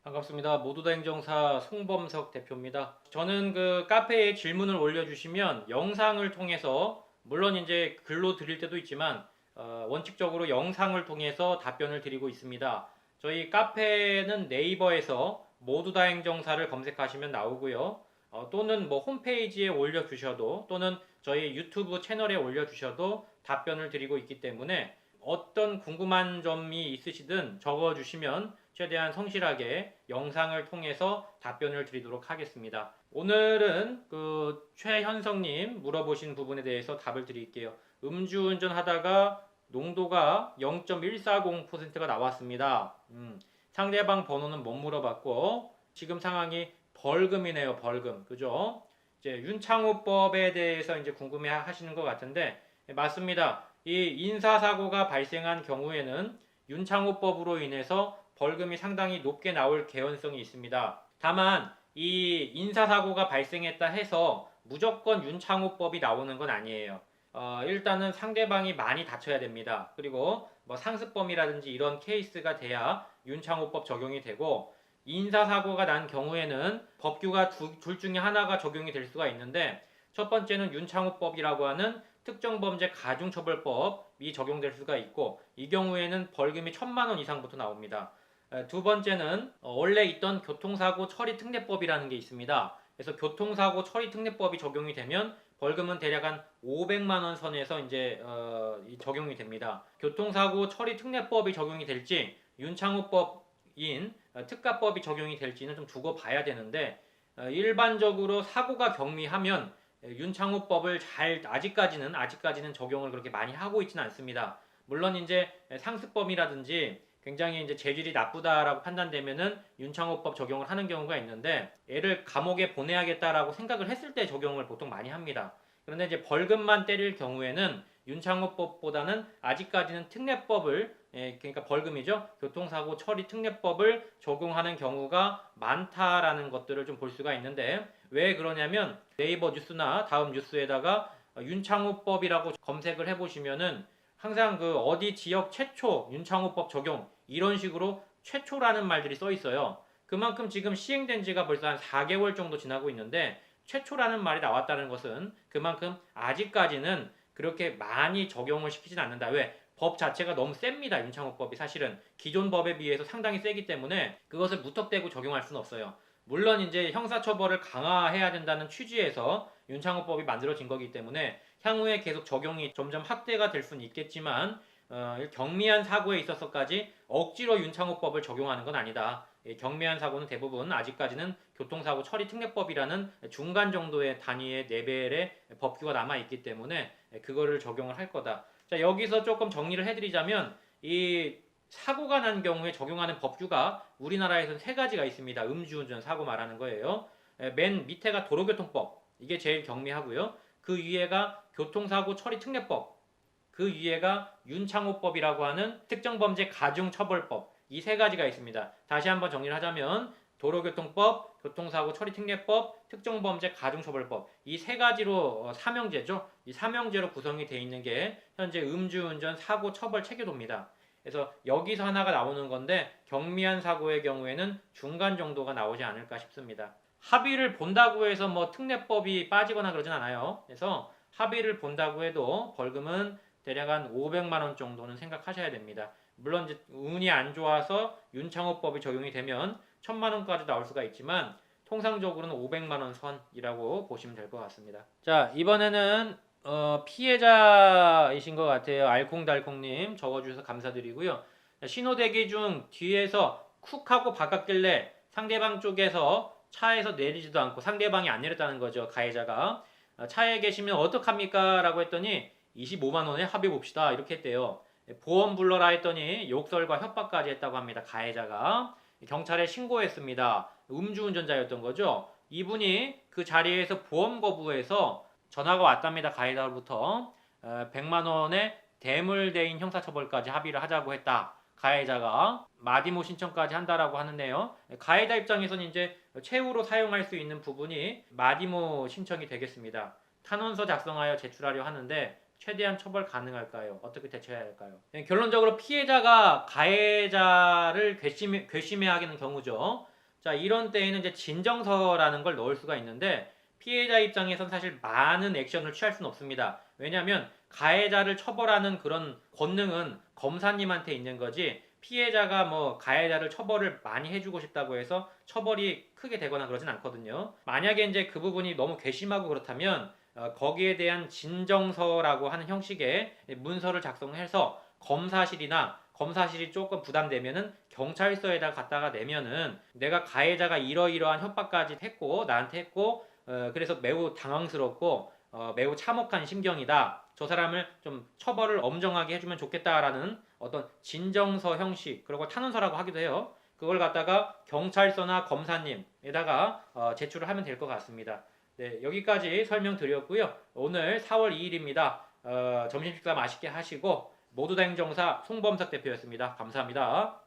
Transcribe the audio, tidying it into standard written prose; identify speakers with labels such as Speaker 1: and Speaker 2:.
Speaker 1: 반갑습니다. 모두다 행정사 송범석 대표입니다. 저는 그 카페에 질문을 올려주시면 영상을 통해서 물론 이제 글로 드릴 때도 있지만 원칙적으로 영상을 통해서 답변을 드리고 있습니다. 저희 카페는 네이버에서 모두다 행정사를 검색하시면 나오고요. 또는 뭐 홈페이지에 올려주셔도 또는 저희 유튜브 채널에 올려주셔도 답변을 드리고 있기 때문에 어떤 궁금한 점이 있으시든 적어주시면 최대한 성실하게 영상을 통해서 답변을 드리도록 하겠습니다. 오늘은 그 최현성님 물어보신 부분에 대해서 답을 드릴게요. 음주운전 하다가 농도가 0.140%가 나왔습니다. 상대방 번호는 못 물어봤고 지금 상황이 벌금이네요. 벌금. 그죠? 이제 윤창호법에 대해서 이제 궁금해 하시는 것 같은데 맞습니다. 이 인사사고가 발생한 경우에는 윤창호법으로 인해서 벌금이 상당히 높게 나올 개연성이 있습니다. 다만 이 인사사고가 발생했다 해서 무조건 윤창호법이 나오는 건 아니에요. 일단은 상대방이 많이 다쳐야 됩니다. 그리고 뭐 상습범이라든지 이런 케이스가 돼야 윤창호법 적용이 되고 인사사고가 난 경우에는 법규가 둘 중에 하나가 적용이 될 수가 있는데 첫 번째는 윤창호법이라고 하는 특정범죄 가중처벌법이 적용될 수가 있고 이 경우에는 벌금이 1,000만 원 이상부터 나옵니다. 두 번째는 원래 있던 교통사고 처리특례법이라는 게 있습니다. 그래서 교통사고 처리특례법이 적용이 되면 벌금은 대략 한 500만 원 선에서 이제 적용이 됩니다. 교통사고 처리특례법이 적용이 될지 윤창호법인 특가법이 적용이 될지는 좀 두고 봐야 되는데 일반적으로 사고가 경미하면 윤창호법을 아직까지는 적용을 그렇게 많이 하고 있지는 않습니다. 물론 이제 상습범이라든지 굉장히 이제 재질이 나쁘다라고 판단되면은 윤창호법 적용을 하는 경우가 있는데 애를 감옥에 보내야겠다라고 생각을 했을 때 적용을 보통 많이 합니다. 그런데 이제 벌금만 때릴 경우에는 윤창호법보다는 아직까지는 특례법을 그러니까 벌금이죠. 교통사고 처리 특례법을 적용하는 경우가 많다라는 것들을 좀 볼 수가 있는데 왜 그러냐면 네이버 뉴스나 다음 뉴스에다가 윤창호법이라고 검색을 해보시면은 항상 그 어디 지역 최초 윤창호법 적용 이런 식으로 최초라는 말들이 써 있어요. 그만큼 지금 시행된 지가 벌써 한 4개월 정도 지나고 있는데 최초라는 말이 나왔다는 것은 그만큼 아직까지는 그렇게 많이 적용을 시키진 않는다. 왜? 법 자체가 너무 셉니다. 윤창호법이 사실은 기존 법에 비해서 상당히 세기 때문에 그것을 무턱대고 적용할 수는 없어요. 물론 이제 형사처벌을 강화해야 된다는 취지에서 윤창호법이 만들어진 거기 때문에 향후에 계속 적용이 점점 확대가 될 수는 있겠지만 경미한 사고에 있어서까지 억지로 윤창호법을 적용하는 건 아니다. 경미한 사고는 대부분 아직까지는 교통사고 처리특례법이라는 중간 정도의 단위의 레벨의 법규가 남아있기 때문에 그거를 적용을 할 거다. 자, 여기서 조금 정리를 해드리자면 이 사고가 난 경우에 적용하는 법규가 우리나라에서는 세 가지가 있습니다. 음주운전 사고 말하는 거예요. 맨 밑에가 도로교통법. 이게 제일 경미하고요. 그 위에가 교통사고 처리특례법. 그 위에가 윤창호법이라고 하는 특정범죄 가중처벌법. 이 세 가지가 있습니다. 다시 한번 정리를 하자면 도로교통법, 교통사고 처리특례법, 특정범죄 가중처벌법 이 세 가지로 삼형제죠. 이 삼형제로 구성이 되어 있는 게 현재 음주운전 사고 처벌 체계도입니다. 그래서 여기서 하나가 나오는 건데 경미한 사고의 경우에는 중간 정도가 나오지 않을까 싶습니다. 합의를 본다고 해서 뭐 특례법이 빠지거나 그러진 않아요. 그래서 합의를 본다고 해도 벌금은 대략 한 500만 원 정도는 생각하셔야 됩니다. 물론 이제 운이 안 좋아서 윤창호법이 적용이 되면 1,000만 원까지 나올 수가 있지만 통상적으로는 500만 원 선이라고 보시면 될 것 같습니다. 자, 이번에는 피해자이신 것 같아요. 알콩달콩님 적어주셔서 감사드리고요. 신호대기 중 뒤에서 쿡 하고 바꿨길래 상대방 쪽에서 차에서 내리지도 않고 상대방이 안 내렸다는 거죠. 가해자가. 차에 계시면 어떡합니까? 라고 했더니 25만 원에 합의 봅시다. 이렇게 했대요. 보험 불러라 했더니 욕설과 협박까지 했다고 합니다. 가해자가. 경찰에 신고했습니다. 음주운전자였던 거죠. 이분이 그 자리에서 보험 거부해서 전화가 왔답니다. 가해자로부터 100만 원의 대물대인 형사처벌까지 합의를 하자고 했다. 가해자가 마디모 신청까지 한다라고 하는데요. 가해자 입장에서는 이제 최후로 사용할 수 있는 부분이 마디모 신청이 되겠습니다. 탄원서 작성하여 제출하려 하는데 최대한 처벌 가능할까요? 어떻게 대처해야 할까요? 결론적으로 피해자가 가해자를 괘씸해 하는 경우죠. 자, 이런 때에는 이제 진정서라는 걸 넣을 수가 있는데 피해자 입장에선 사실 많은 액션을 취할 수는 없습니다. 왜냐하면 가해자를 처벌하는 그런 권능은 검사님한테 있는 거지 피해자가 뭐 가해자를 처벌을 많이 해주고 싶다고 해서 처벌이 크게 되거나 그러진 않거든요. 만약에 이제 그 부분이 너무 괘씸하고 그렇다면 거기에 대한 진정서라고 하는 형식의 문서를 작성해서 검사실이 조금 부담되면은 경찰서에다 갖다가 내면은 내가 가해자가 이러이러한 협박까지 했고 나한테 했고 그래서 매우 당황스럽고 매우 참혹한 심경이다. 저 사람을 좀 처벌을 엄정하게 해주면 좋겠다라는 어떤 진정서 형식 그리고 탄원서라고 하기도 해요. 그걸 갖다가 경찰서나 검사님에다가 제출을 하면 될 것 같습니다. 네, 여기까지 설명드렸고요. 오늘 4월 2일입니다. 점심 식사 맛있게 하시고 모두 다 행정사 송범석 대표였습니다. 감사합니다.